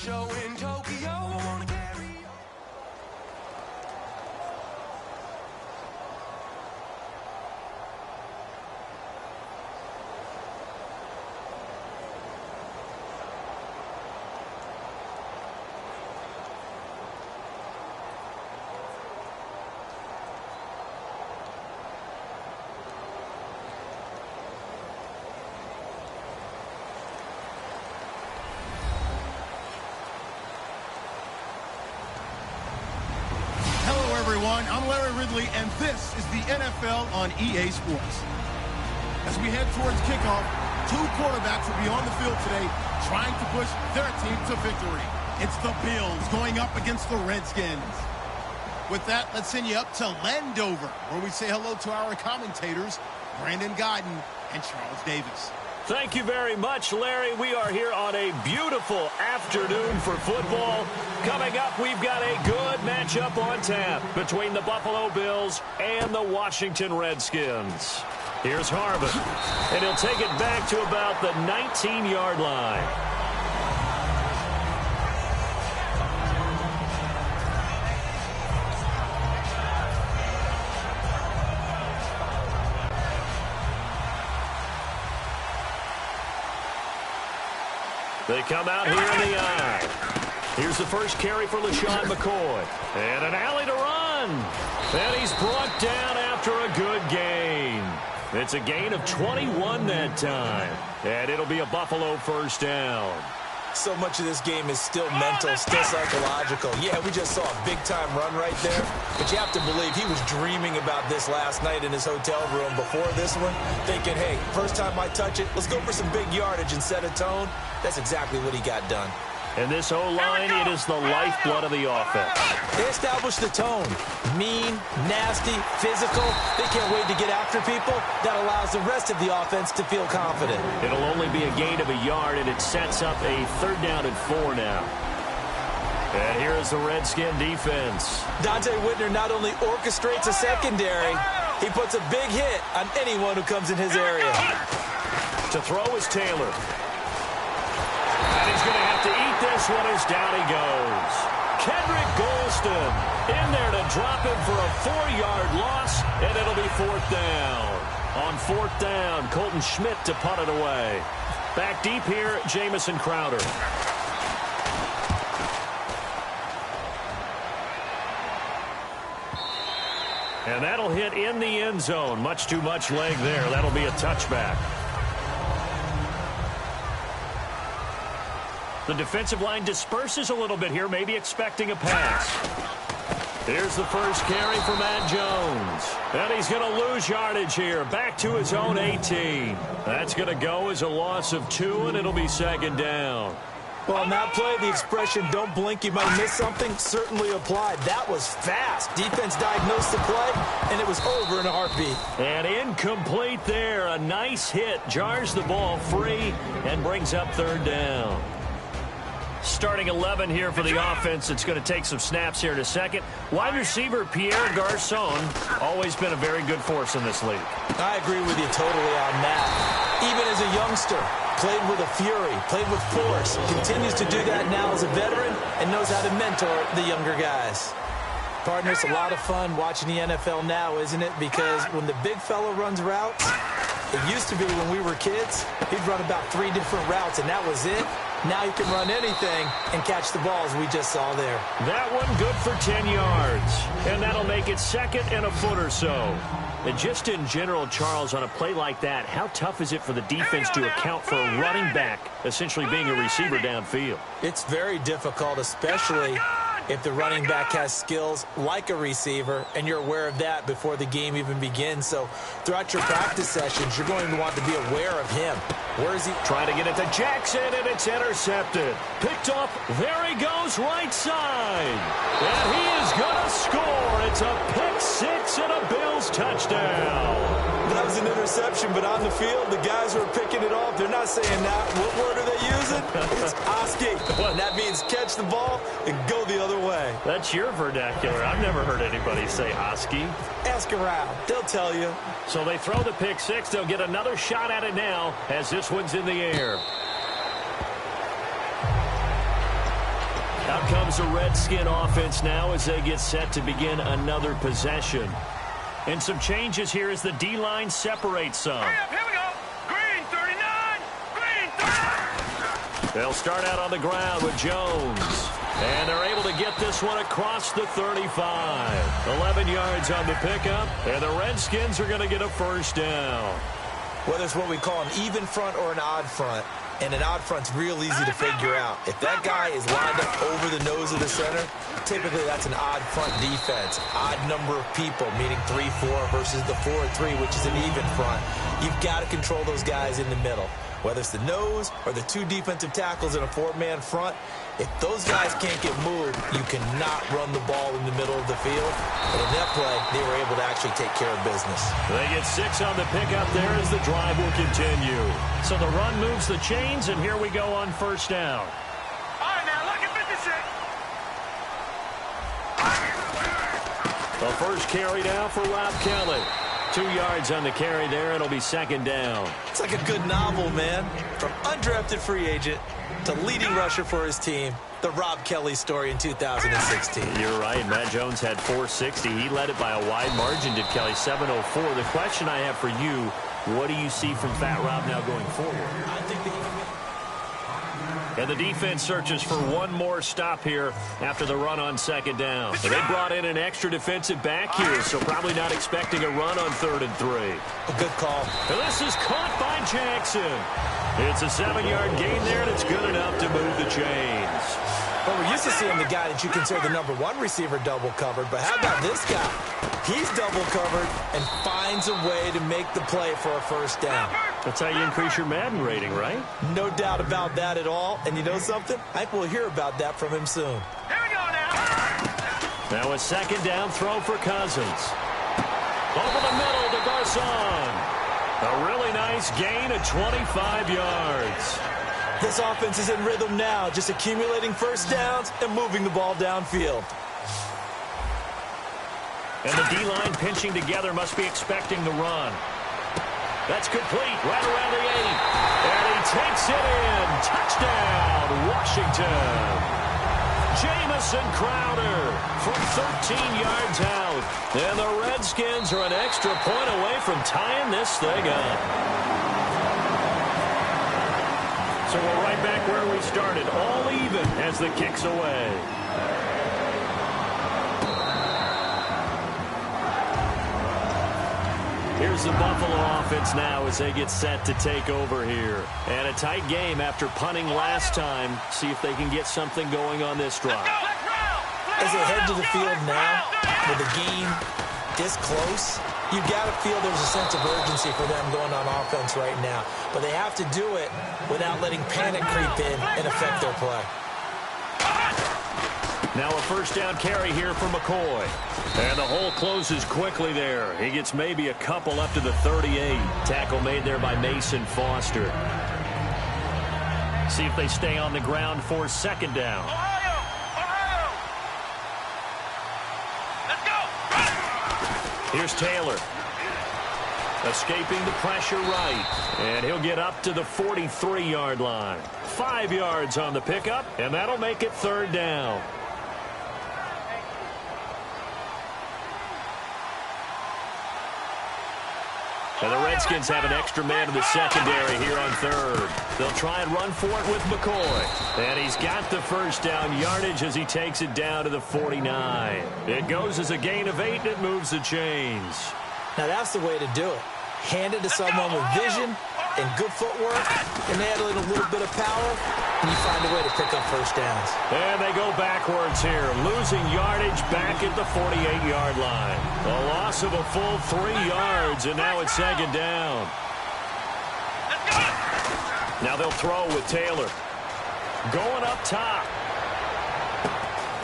show in Tokyo. I wanna carry on. Everyone, I'm Larry Ridley, and this is the NFL on EA Sports. As we head towards kickoff, two quarterbacks will be on the field today trying to push their team to victory. It's the Bills going up against the Redskins. With that, let's send you up to Landover, where we say hello to our commentators, Brandon Godden and Charles Davis. Thank you very much, Larry. We are here on a beautiful afternoon for football. Coming up, we've got a good matchup on tap between the Buffalo Bills and the Washington Redskins. Here's Harvin, and he'll take it back to about the 19-yard line. They come out here in the eye. Here's the first carry for LaShawn McCoy. And an alley to run. And he's brought down after a good gain. It's a gain of 21 that time. And it'll be a Buffalo first down. So much of this game is still mental, still psychological. Yeah, we just saw a big-time run right there. But you have to believe he was dreaming about this last night in his hotel room before this one, thinking, hey, first time I touch it, let's go for some big yardage and set a tone. That's exactly what he got done. And this O-line, it is the lifeblood of the offense. They established the tone. Mean, nasty, physical. They can't wait to get after people. That allows the rest of the offense to feel confident. It'll only be a gain of a yard, and it sets up a 3rd down and 4 now. And here is the Redskin defense. Dante Whitner not only orchestrates a secondary, he puts a big hit on anyone who comes in his area. To throw is Taylor. And he's going to have to eat this one as down he goes. Kendrick Golston in there to drop him for a 4-yard loss, and it'll be 4th down. On 4th down, Colton Schmidt to punt it away. Back deep here, Jamison Crowder. And that'll hit in the end zone. Much too much leg there. That'll be a touchback. The defensive line disperses a little bit here, maybe expecting a pass. Here's the first carry for Matt Jones. And he's going to lose yardage here, back to his own 18. That's going to go as a loss of 2, and it'll be 2nd down. Well, on that play, the expression, don't blink, you might miss something, certainly applied. That was fast. Defense diagnosed the play, and it was over in a heartbeat. And incomplete there. A nice hit. Jars the ball free and brings up 3rd down. Starting 11 here for the offense. It's going to take some snaps here in a second. Wide receiver Pierre Garçon, always been a very good force in this league. I agree with you totally on that. Even as a youngster, played with a fury, played with force, continues to do that now as a veteran, and knows how to mentor the younger guys. Partner, it's a lot of fun watching the NFL now, isn't it? Because when the big fella runs routes, it used to be when we were kids, he'd run about 3 different routes, and that was it. Now you can run anything and catch the balls we just saw there. That one good for 10 yards. And that'll make it 2nd and a foot or so. And just in general, Charles, on a play like that, how tough is it for the defense to account for a running back essentially being a receiver downfield? It's very difficult, especially if the running back has skills like a receiver, and you're aware of that before the game even begins. So throughout your practice sessions, you're going to want to be aware of him. Where is he? Trying to get it to Jackson, and it's intercepted. Picked up. There he goes, right side. And he is going to score. It's a pick 6 and a Bills touchdown. That was an interception, but on the field, the guys who are picking it off, they're not saying that. What word are they using? It's Oski. And that means catch the ball and go the other way. That's your vernacular. I've never heard anybody say Oski. Ask around. They'll tell you. So they throw the pick 6. They'll get another shot at it now as this one's in the air. Out comes the Redskin offense now as they get set to begin another possession. And some changes here as the D-line separates some. Hurry up, here we go. Green 39. Green 39. They'll start out on the ground with Jones. And they're able to get this one across the 35. 11 yards on the pickup. And the Redskins are going to get a first down. Whether it's what we call an even front or an odd front, and an odd front's real easy to figure out. If that guy is lined up over the nose of the center, typically that's an odd front defense. Odd number of people, meaning 3-4 versus the 4-3, which is an even front. You've got to control those guys in the middle. Whether it's the nose or the two defensive tackles in a four-man front, if those guys can't get moved, you cannot run the ball in the middle of the field. And in that play, they were able to actually take care of business. They get 6 on the pickup there as the drive will continue. So the run moves the chains, and here we go on first down. All right, now look at 56. The first carry down for Rob Kelly. 2 yards on the carry there. It'll be second down. It's like a good novel, man. From undrafted free agent to leading rusher for his team, the Rob Kelly story in 2016. You're right. Matt Jones had 460. He led it by a wide margin, did Kelly, 704. The question I have for you, what do you see from Fat Rob now going forward? I think that And the defense searches for one more stop here after the run on second down. And they brought in an extra defensive back here, so probably not expecting a run on 3rd and 3. a good call. And this is caught by Jackson. It's a 7-yard gain there, and it's good enough to move the chains. Well, we're used to seeing the guy that you consider the number 1 receiver double covered, but how about this guy? He's double covered and finds a way to make the play for a first down. That's how you increase your Madden rating, right? No doubt about that at all. And you know something? I think we'll hear about that from him soon. Here we go now. Now a second down throw for Cousins. Over the middle to Garcon. A really nice gain of 25 yards. This offense is in rhythm now, just accumulating first downs and moving the ball downfield. And the D-line pinching together must be expecting the run. That's complete right around the 8. And he takes it in. Touchdown, Washington. Jamison Crowder from 13 yards out. And the Redskins are an extra point away from tying this thing up. So we're right back where we started, all even as the kick's away. Here's the Buffalo offense now as they get set to take over here. And a tight game after punting last time. See if they can get something going on this drive. As they head to the field now, with the game this close, you got to feel there's a sense of urgency for them going on offense right now. But they have to do it without letting panic creep in and affect their play. Now a first down carry here for McCoy. And the hole closes quickly there. He gets maybe a couple up to the 38. Tackle made there by Mason Foster. See if they stay on the ground for second down. Ohio! Let's go! Here's Taylor. Escaping the pressure right. And he'll get up to the 43-yard line. 5 yards on the pickup, and that'll make it third down. And the Redskins have an extra man in the secondary here on third. They'll try and run for it with McCoy. And he's got the first down yardage as he takes it down to the 49. It goes as a gain of 8, and it moves the chains. Now that's the way to do it. Hand it to someone with vision and good footwork, and add in a little bit of power, and you find a way to pick up first downs. And they go backwards here, losing yardage back at the 48-yard line. A loss of a full 3 yards, and now it's second down. Now they'll throw with Taylor. Going up top.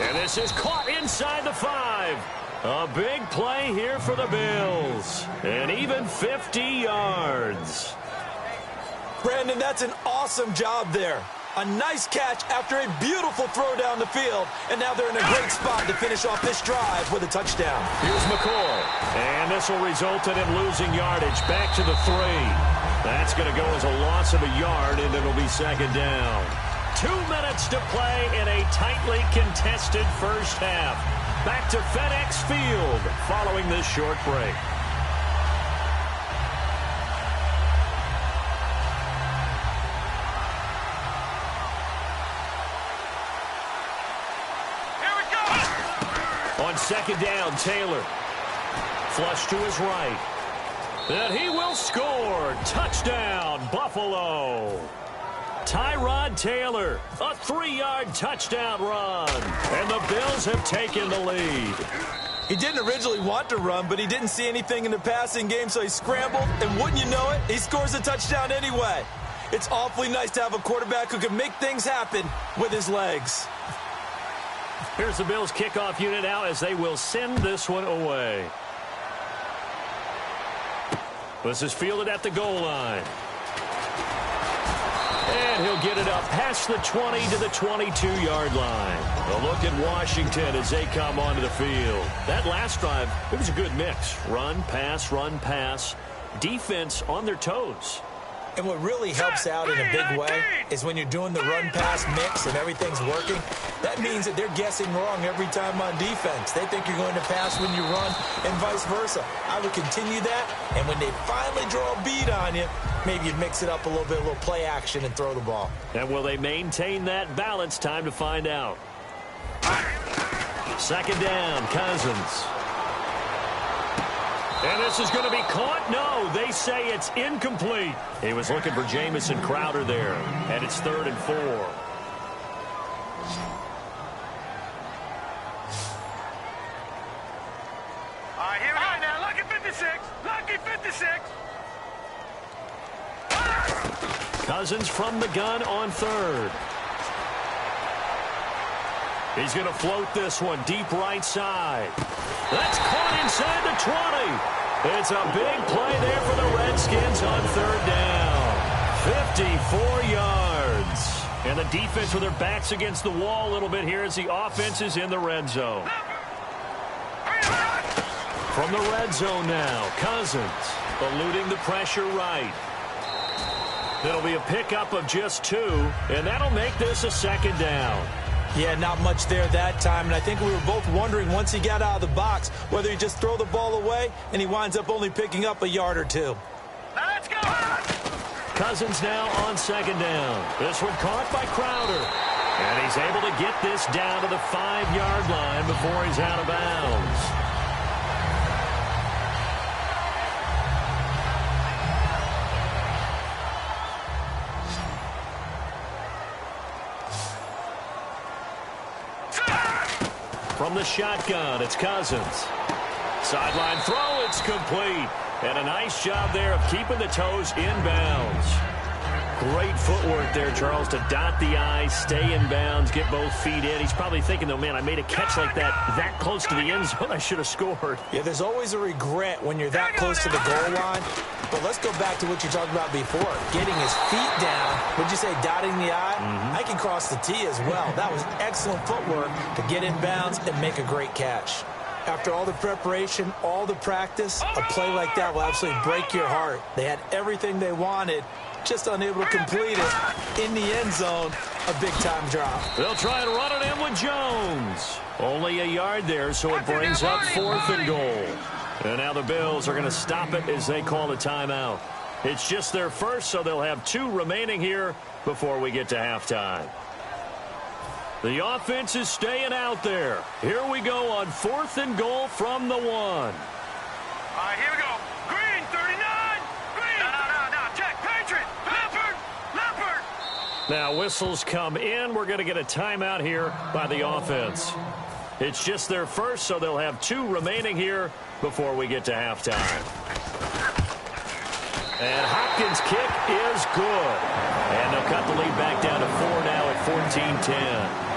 And this is caught inside the 5. A big play here for the Bills. And even 50 yards. Brandon, that's an awesome job there. A nice catch after a beautiful throw down the field. And now they're in a great spot to finish off this drive with a touchdown. Here's McCoy. And this will result in him losing yardage back to the 3. That's going to go as a loss of a yard, and it'll be second down. 2 minutes to play in a tightly contested first half. Back to FedEx Field following this short break. Here we go! On second down, Taylor. Flush to his right. And he will score. Touchdown, Buffalo. Tyrod Taylor, a 3-yard touchdown run. And the Bills have taken the lead. He didn't originally want to run, but he didn't see anything in the passing game, so he scrambled, and wouldn't you know it, he scores a touchdown anyway. It's awfully nice to have a quarterback who can make things happen with his legs. Here's the Bills kickoff unit now as they will send this one away. This is fielded at the goal line. And he'll get it up past the 20 to the 22-yard line. A look at Washington as they come onto the field. That last drive, it was a good mix. Run, pass, defense on their toes. And what really helps out in a big way is when you're doing the run-pass mix and everything's working, that means that they're guessing wrong every time on defense. They think you're going to pass when you run and vice versa. I would continue that, and when they finally draw a bead on you, maybe you mix it up a little bit, a little play action and throw the ball. And will they maintain that balance? Time to find out. Second down, Cousins. And this is going to be caught. No, they say it's incomplete. He was looking for Jamison Crowder there. And it's 3rd and 4. All right, here we go now. Lucky 56. Lucky 56. Cousins from the gun on 3rd. He's going to float this one deep right side. That's caught inside the 20. It's a big play there for the Redskins on 3rd down. 54 yards. And the defense with their backs against the wall a little bit here as the offense is in the red zone. From the red zone now, Cousins eluding the pressure right. It'll be a pickup of just 2, and that'll make this a 2nd down. Yeah, not much there that time, and I think we were both wondering once he got out of the box whether he just throw the ball away, and he winds up only picking up a yard or 2. Let's go! Cousins now on 2nd down. This one caught by Crowder. And he's able to get this down to the 5-yard line before he's out of bounds. From the shotgun, it's Cousins. Sideline throw, it's complete. And a nice job there of keeping the toes in bounds. Great footwork there, Charles, to dot the I's, stay in bounds, get both feet in. He's probably thinking, though, man, I made a catch like that close to the end zone. I should have scored. Yeah, there's always a regret when you're that close to the goal line. But let's go back to what you talked about before. Getting his feet down. Would you say dotting the I? I can cross the T as well. That was excellent footwork to get in bounds and make a great catch. After all the preparation, all the practice, a play like that will absolutely break your heart. They had everything they wanted, just unable to complete it. In the end zone, a big-time drop. They'll try and run it in with Jones. Only a yard there, so it brings up 4th and goal. And now the Bills are going to stop it as they call a timeout. It's just their first, so they'll have 2 remaining here before we get to halftime. The offense is staying out there. Here we go on 4th and goal from the 1. All right, here we go. Green, 39. Green. No. Check. Patriot. Leopard. Now whistles come in. We're going to get a timeout here by the offense. It's just their first, so they'll have 2 remaining here before we get to halftime. And Hopkins' kick is good. And they'll cut the lead back down to 4 now at 14-10.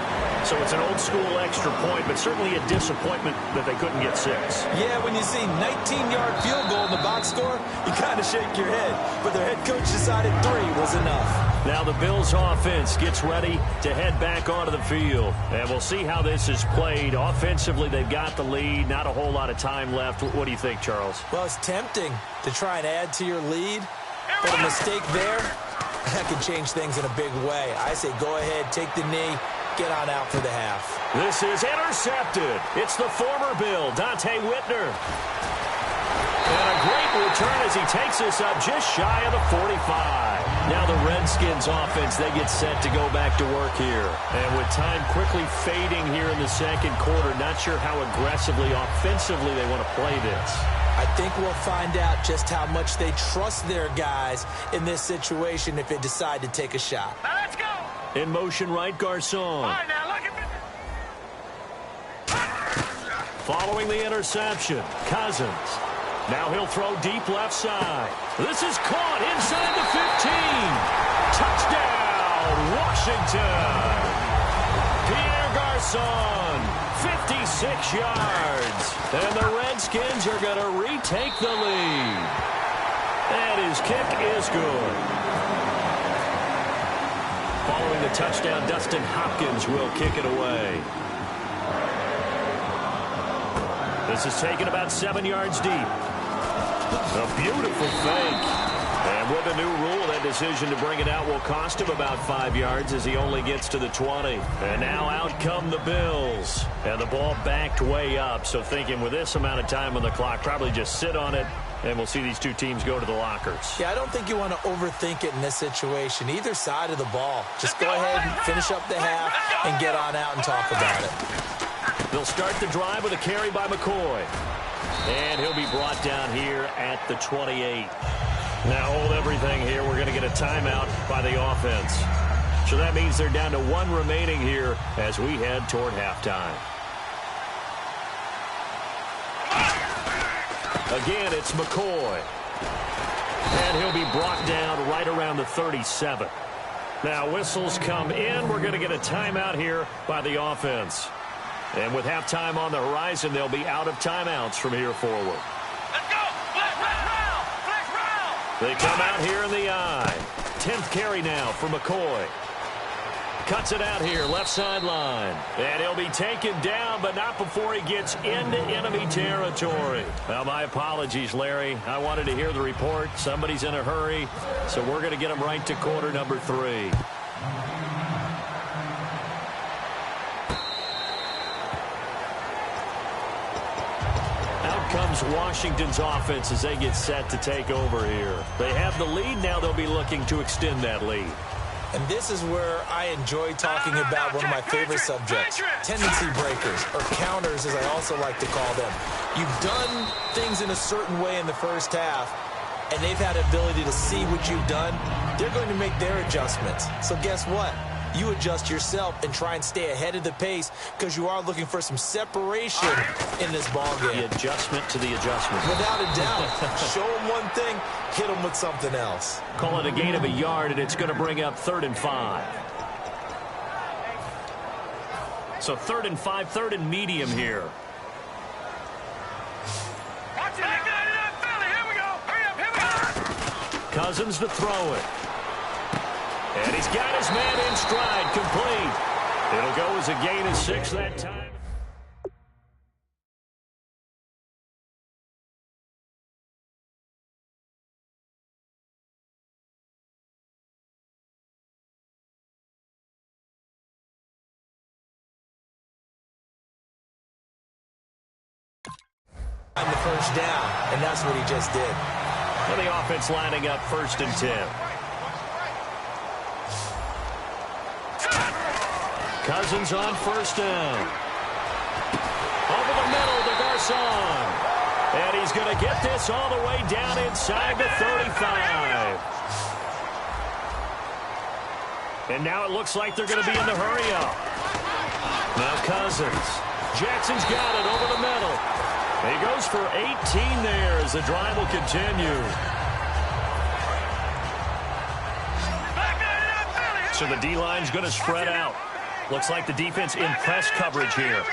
So it's an old-school extra point, but certainly a disappointment that they couldn't get 6. Yeah, when you see 19-yard field goal in the box score, you kind of shake your head. But their head coach decided 3 was enough. Now the Bills' offense gets ready to head back onto the field. And we'll see how this is played. Offensively, they've got the lead. Not a whole lot of time left. What do you think, Charles? Well, it's tempting to try and add to your lead. But a mistake there That can change things in a big way. I say go ahead, take the knee, get on out for the half. This is intercepted. It's the former Bill, Dante Whitner. And a great return as he takes us up just shy of the 45. Now the Redskins offense, they get set to go back to work here. And with time quickly fading here in the second quarter, not sure how aggressively, offensively they want to play this. I think we'll find out just how much they trust their guys in this situation if they decide to take a shot. Now let's go. In motion right, Garcon. All right, now look at me. Following the interception, Cousins. Now he'll throw deep left side. This is caught inside the 15. Touchdown, Washington. Pierre Garcon, 56 yards. And the Redskins are going to retake the lead. And his kick is good. Following the touchdown, Dustin Hopkins will kick it away. This is taken about 7 yards deep. A beautiful fake. And with a new rule, that decision to bring it out will cost him about 5 yards as he only gets to the 20. And now out come the Bills. And the ball backed way up. So thinking with this amount of time on the clock, probably just sit on it, and we'll see these two teams go to the lockers. Yeah, I don't think you want to overthink it in this situation. Either side of the ball. Just go ahead and finish up the half and get on out and talk about it. They'll start the drive with a carry by McCoy. And he'll be brought down here at the 28. Now hold everything here. We're going to get a timeout by the offense. So that means they're down to one remaining here as we head toward halftime. Again, it's McCoy. And he'll be brought down right around the 37. Now whistles come in. We're going to get a timeout here by the offense. And with halftime on the horizon, they'll be out of timeouts from here forward. Let's go. Flex round. Flex round. They come out here in the eye. 10th carry now for McCoy. Cuts it out here, left sideline. And he'll be taken down, but not before he gets into enemy territory. Well, my apologies, Larry. I wanted to hear the report. Somebody's in a hurry, so we're going to get him right to quarter number 3. Comes Washington's offense as they get set to take over here. They have the lead now. They'll be looking to extend that lead. And this is where I enjoy talking about one of my favorite subjects, tendency breakers, or counters as I also like to call them. You've done things in a certain way in the first half, and they've had the ability to see what you've done. They're going to make their adjustments. So guess what? You adjust yourself and try and stay ahead of the pace because you are looking for some separation in this ballgame. The adjustment to the adjustment. Without a doubt. Show them one thing, hit them with something else. Call it a gain of a yard, and it's going to bring up 3rd and 5. So 3rd and 5, 3rd and medium here. Watch it. Here we go. Hurry up. Here we go. Cousins to throw it. And he's got his man in stride, complete. It'll go as a gain of 6 that time. On the first down, and that's what he just did. And the offense lining up 1st and 10. Cousins on 1st down. Over the middle to Garcon. And he's going to get this all the way down inside the 35. And now it looks like they're going to be in the hurry-up. Now Cousins. Jackson's got it over the middle. He goes for 18 there as the drive will continue. So the D-line's going to spread out. Looks like the defense in press coverage here.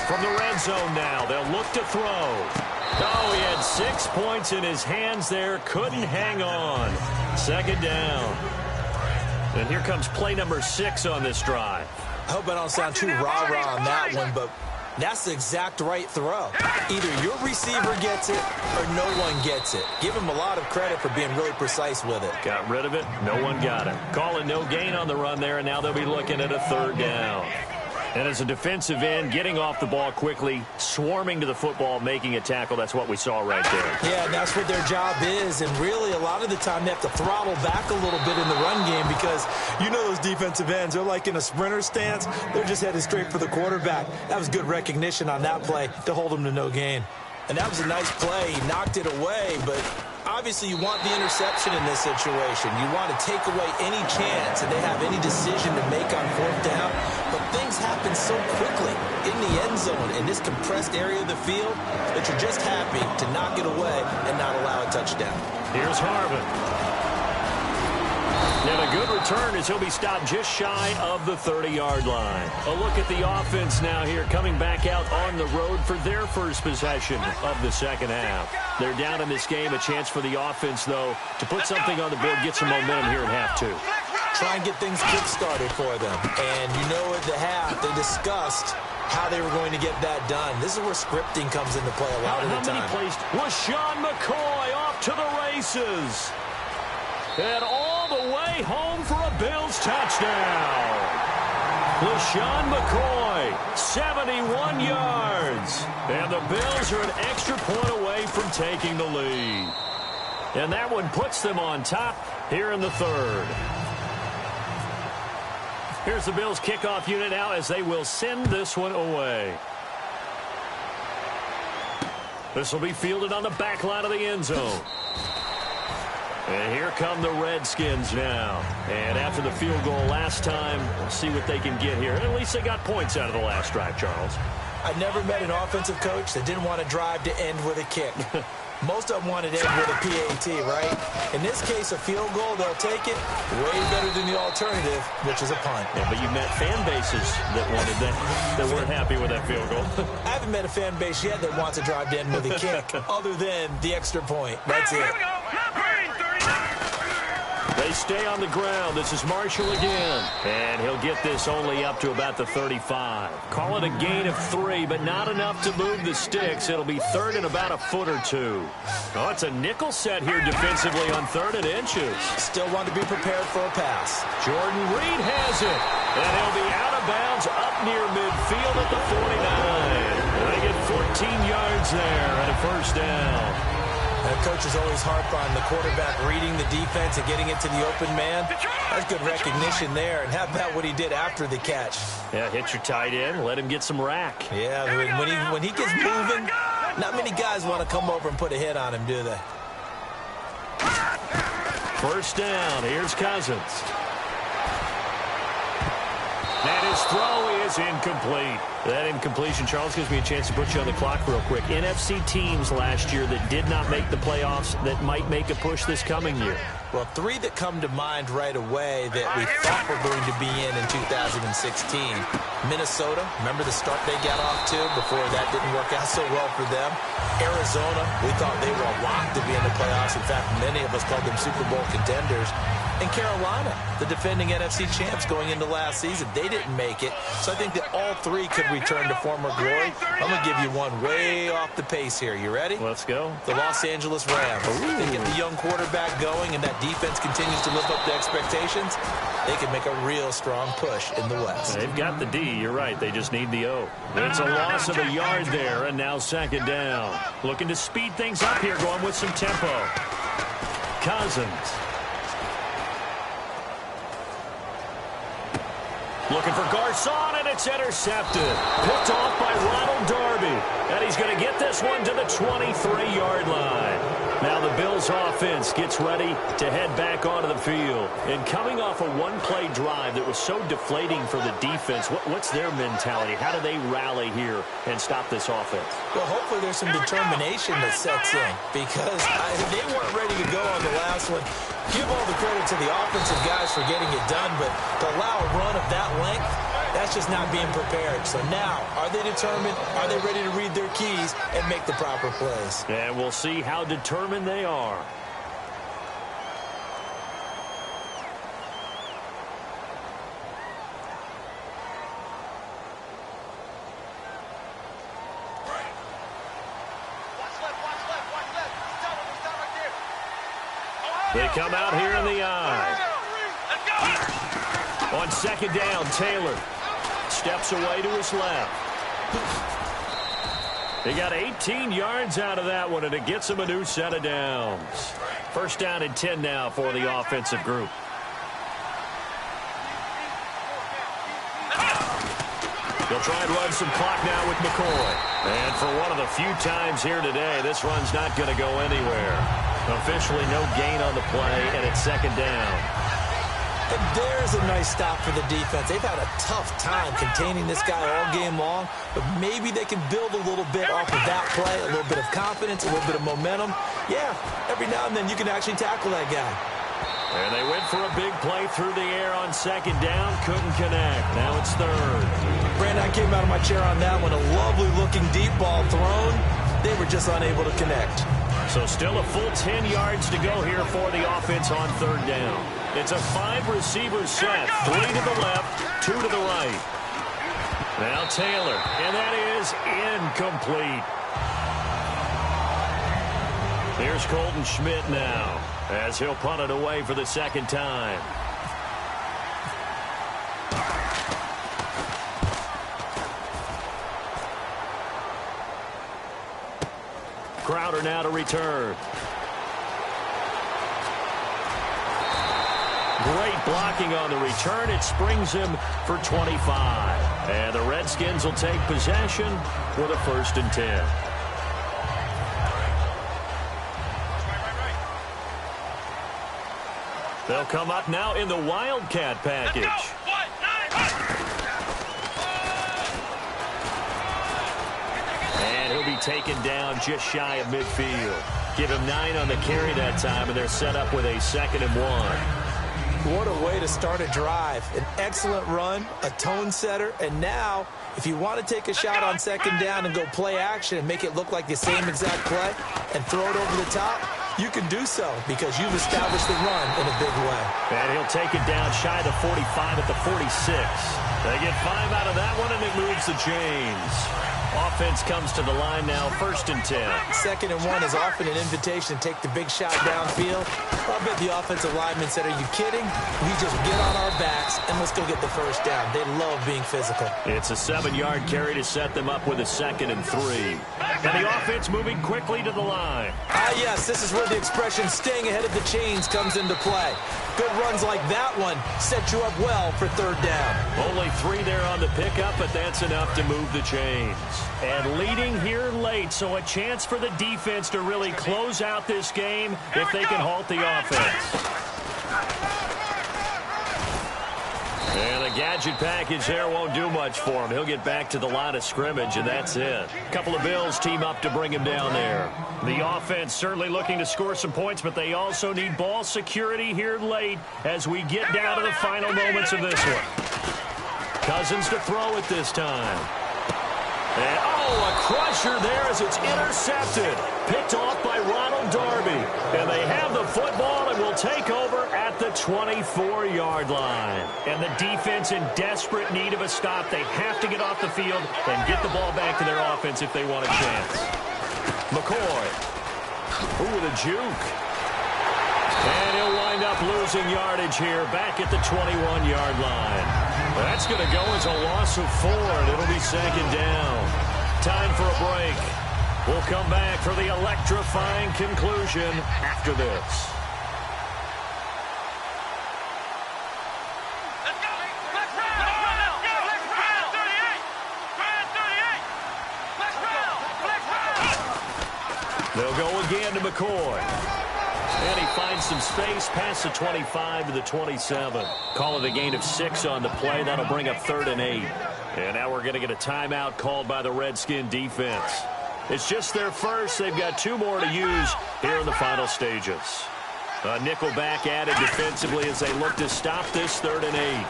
From the red zone now, they'll look to throw. Oh, he had 6 points in his hands there. Couldn't hang on. 2nd down. And here comes play number 6 on this drive. I hope I don't sound too rah-rah on that one, but That's the exact right throw. Either your receiver gets it or no one gets it. Give him a lot of credit for being really precise with it. Got rid of it. No one got it. Call it no gain on the run there, and now they'll be looking at a third down. And as a defensive end, getting off the ball quickly, swarming to the football, making a tackle, that's what we saw right there. Yeah, and that's what their job is. And really, a lot of the time, they have to throttle back a little bit in the run game because you know those defensive ends, they're like in a sprinter stance. They're just headed straight for the quarterback. That was good recognition on that play to hold them to no gain. And that was a nice play. He knocked it away, but obviously you want the interception in this situation. You want to take away any chance that they have any decision to make on fourth down. But things happen so quickly in the end zone in this compressed area of the field that you're just happy to knock it away and not allow a touchdown. Here's Harvin. And a good return as he'll be stopped just shy of the 30-yard line. A look at the offense now here, coming back out on the road for their first possession of the second half. They're down in this game. A chance for the offense, though, to put something on the board, get some momentum here at half two. Try and get things kick-started for them. And you know at the half, they discussed how they were going to get that done. This is where scripting comes into play a lot of the time. How many plays? LaShawn McCoy off to the races. And all the way home for a Bills touchdown. LaShawn McCoy, 71 yards. And the Bills are an extra point away from taking the lead. And that one puts them on top here in the third. Here's the Bills kickoff unit now as they will send this one away. This will be fielded on the back line of the end zone. And here come the Redskins now. And after the field goal last time, we'll see what they can get here. At least they got points out of the last drive, Charles. I never met an offensive coach that didn't want to drive to end with a kick. Most of them wanted to end with a PAT, right? In this case, a field goal, they'll take it way better than the alternative, which is a punt. Yeah, but you met fan bases that wanted that weren't happy with that field goal. I haven't met a fan base yet that wants to drive to end with a kick, other than the extra point. That's it. They stay on the ground. This is Marshall again. And he'll get this only up to about the 35. Call it a gain of 3, but not enough to move the sticks. It'll be third and about a foot or two. Oh, it's a nickel set here defensively on 3rd and inches. Still want to be prepared for a pass. Jordan Reed has it. And he'll be out of bounds up near midfield at the 49. They get 14 yards there and a first down. And coaches always harp on the quarterback reading the defense and getting it to the open man. That's good recognition there. And how about what he did after the catch? Yeah, hit your tight end, let him get some rack. Yeah, when he gets moving, not many guys want to come over and put a hit on him, do they? First down, here's Cousins. And his throw is incomplete. That incompletion, Charles, gives me a chance to put you on the clock real quick. NFC teams last year that did not make the playoffs that might make a push this coming year. Well, 3 that come to mind right away that we thought were going to be in 2016. Minnesota, remember the start they got off to before that didn't work out so well for them. Arizona, we thought they were a lock to be in the playoffs. In fact, many of us called them Super Bowl contenders. And Carolina, the defending NFC champs going into last season, they didn't make it. So I think that all 3 could return to former glory. I'm going to give you one way off the pace here. You ready? Let's go. The Los Angeles Rams. They get the young quarterback going, and that defense continues to live up to expectations. They can make a real strong push in the West. They've got the D. You're right. They just need the O. It's a loss of a yard there, and now second down. Looking to speed things up here, going with some tempo. Cousins. Looking for Garcon, and it's intercepted. Picked off by Ronald Darby. And he's going to get this one to the 23-yard line. Now the Bills offense gets ready to head back onto the field. And coming off a one-play drive that was so deflating for the defense, what's their mentality? How do they rally here and stop this offense? Well, hopefully there's some determination that sets in because they weren't ready to go on the last one. Give all the credit to the offensive guys for getting it done, but to allow a run of that length, that's just not being prepared. So now, are they determined? Are they ready to read their keys and make the proper plays? And we'll see how determined they are. They come out here in the eye. On second down, Taylor steps away to his left. He got 18 yards out of that one, and it gets him a new set of downs. First down and 10 now for the offensive group. They'll try and run some clock now with McCoy. And for one of the few times here today, this run's not going to go anywhere. Officially no gain on the play, and it's second down. And there's a nice stop for the defense. They've had a tough time containing this guy all game long, but maybe they can build a little bit off of that play, a little bit of confidence, a little bit of momentum. Yeah, every now and then you can actually tackle that guy. And they went for a big play through the air on second down. Couldn't connect. Now it's third. Brandon, I came out of my chair on that one. A lovely-looking deep ball thrown. They were just unable to connect. So still a full 10 yards to go here for the offense on third down. It's a 5-receiver set. 3 to the left, 2 to the right. Now Taylor, and that is incomplete. Here's Colton Schmidt now, as he'll punt it away for the second time. Crowder now to return. Great blocking on the return. It springs him for 25. And the Redskins will take possession with a 1st and 10. They'll come up now in the Wildcat package. And he'll be taken down just shy of midfield. Give him 9 on the carry that time, and they're set up with a 2nd and 1. What a way to start a drive. An excellent run, a tone setter, and now, if you want to take a shot on second down and go play action and make it look like the same exact play and throw it over the top, you can do so because you've established the run in a big way. And he'll take it down shy of the 45 at the 46. They get 5 out of that one, and it moves the chains. Offense comes to the line now, 1st and 10. 2nd and 1 is often an invitation to take the big shot downfield. I bet the offensive lineman said, are you kidding? We just get on our backs and let's go get the first down. They love being physical. It's a 7-yard carry to set them up with a 2nd and 3. And the offense moving quickly to the line. Yes, this is where the expression staying ahead of the chains comes into play. Good runs like that one set you up well for 3rd down. Only 3 there on the pickup, but that's enough to move the chains. And leading here late, so a chance for the defense to really close out this game if they can halt the offense. And the gadget package there won't do much for him. He'll get back to the line of scrimmage, and that's it. A couple of Bills team up to bring him down there. The offense certainly looking to score some points, but they also need ball security here late as we get down to the final moments of this one. Cousins to throw it this time. And, a crusher there as it's intercepted. Picked off by Ronald Darby. And they have the football and will take over at the 24-yard line. And the defense in desperate need of a stop. They have to get off the field and get the ball back to their offense if they want a chance. McCoy. Ooh, with a juke. And he'll wind up losing yardage here back at the 21-yard line. That's going to go as a loss of 4, and it'll be 2nd down. Time for a break. We'll come back for the electrifying conclusion after this. They'll go again to McCoy. And he finds some space past the 25 to the 27. Call it a gain of 6 on the play. That'll bring up 3rd and 8. And now we're going to get a timeout called by the Redskin defense. It's just their first. They've got 2 more to use here in the final stages. A nickel back added defensively as they look to stop this 3rd and 8.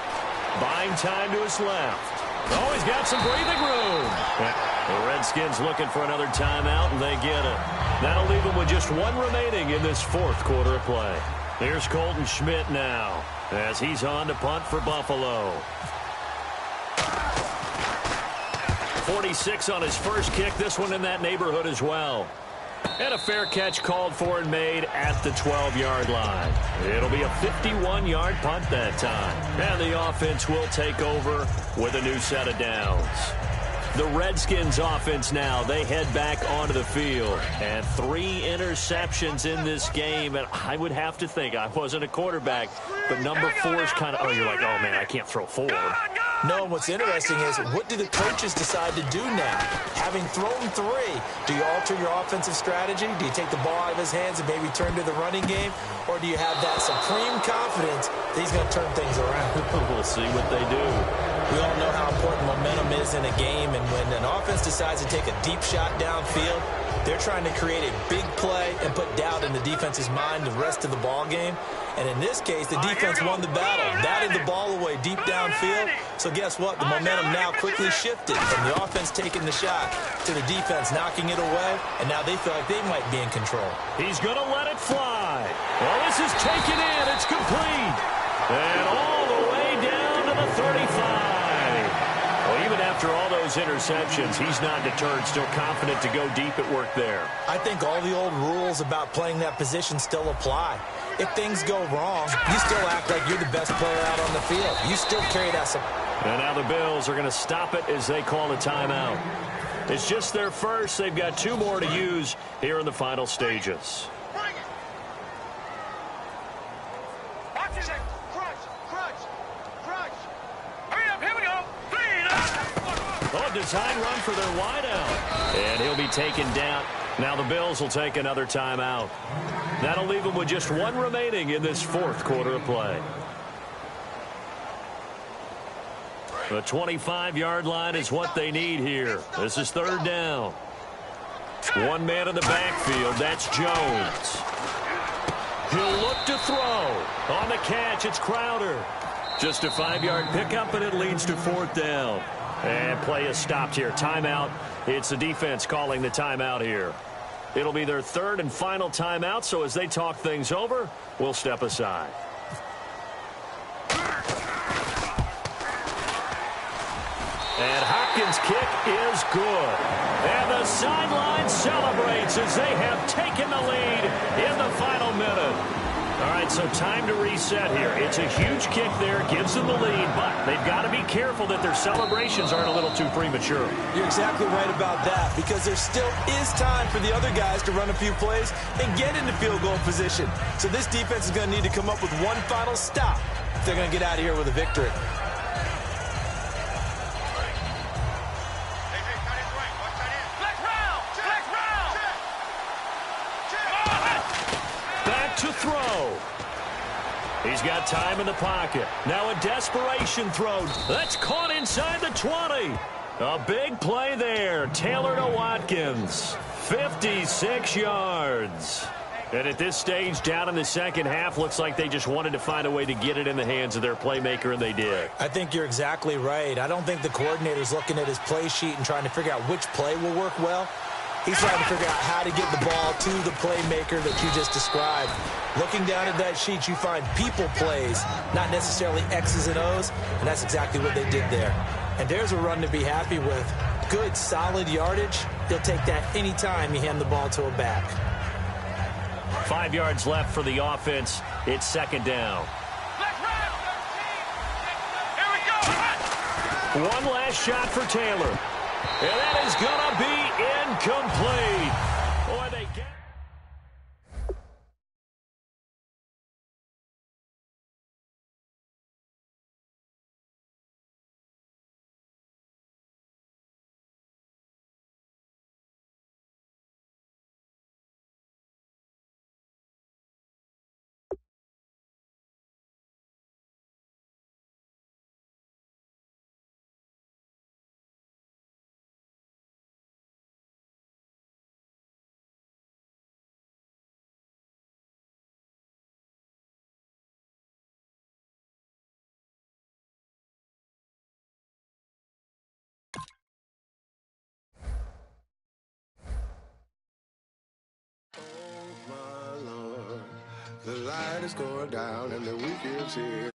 Buying time to his left. Oh, he's got some breathing room. The Redskins looking for another timeout, and they get it. That'll leave them with just 1 remaining in this 4th quarter of play. Here's Colton Schmidt now as he's on to punt for Buffalo. 46 on his first kick. This one in that neighborhood as well. And a fair catch called for and made at the 12-yard line. It'll be a 51-yard punt that time. And the offense will take over with a new set of downs. The Redskins offense now, they head back onto the field. And 3 interceptions in this game. And I would have to think, I wasn't a quarterback, but number 4 is kind of, oh, you're like, oh, man, I can't throw 4. No, what's interesting is, what do the coaches decide to do now? Having thrown 3, do you alter your offensive strategy? Do you take the ball out of his hands and maybe turn to the running game? Or do you have that supreme confidence that he's going to turn things around? We'll see what they do. We all know how important momentum is in a game, and when an offense decides to take a deep shot downfield, they're trying to create a big play and put doubt in the defense's mind the rest of the ball game. And in this case, the defense won the battle, batted the ball away deep downfield. So guess what? The momentum now quickly shifted from the offense taking the shot to the defense knocking it away, and now they feel like they might be in control. He's going to let it fly. Well, this is taken in. It's complete. And all the way down to the 35. Well, even after all those interceptions, he's not deterred, still confident to go deep at work there. I think all the old rules about playing that position still apply. If things go wrong, you still act like you're the best player out on the field. You still carry that support. And now the Bills are going to stop it as they call a timeout. It's just their first. They've got 2 more to use here in the final stages. Oh, design run for their wideout. And he'll be taken down. Now the Bills will take another timeout. That'll leave them with just 1 remaining in this 4th quarter of play. The 25-yard line is what they need here. This is 3rd down. 1 man in the backfield. That's Jones. He'll look to throw. On the catch, it's Crowder. Just a 5-yard pickup, and it leads to 4th down. And play is stopped here. Timeout. It's the defense calling the timeout here. It'll be their 3rd and final timeout, so as they talk things over, we'll step aside. And Hopkins' kick is good. And the sideline celebrates as they have taken the lead in the final minute. All right, so time to reset here. It's a huge kick there, gives them the lead, but they've got to be careful that their celebrations aren't a little too premature. You're exactly right about that, because there still is time for the other guys to run a few plays and get into field goal position. So this defense is going to need to come up with one final stop if they're going to get out of here with a victory. To throw. He's got time in the pocket. Now a desperation throw. That's caught inside the 20. A big play there. Taylor to Watkins. 56 yards. And at this stage, down in the second half, looks like they just wanted to find a way to get it in the hands of their playmaker, and they did. I think you're exactly right. I don't think the coordinator's looking at his play sheet and trying to figure out which play will work well. He's trying to figure out how to get the ball to the playmaker that you just described. Looking down at that sheet, you find people plays, not necessarily X's and O's, and that's exactly what they did there. And there's a run to be happy with. Good, solid yardage. He'll take that any time you hand the ball to a back. 5 yards left for the offense. It's 2nd down. One last shot for Taylor. And that is going to be incomplete. Boy, they get... The light is going down and the weekend's here.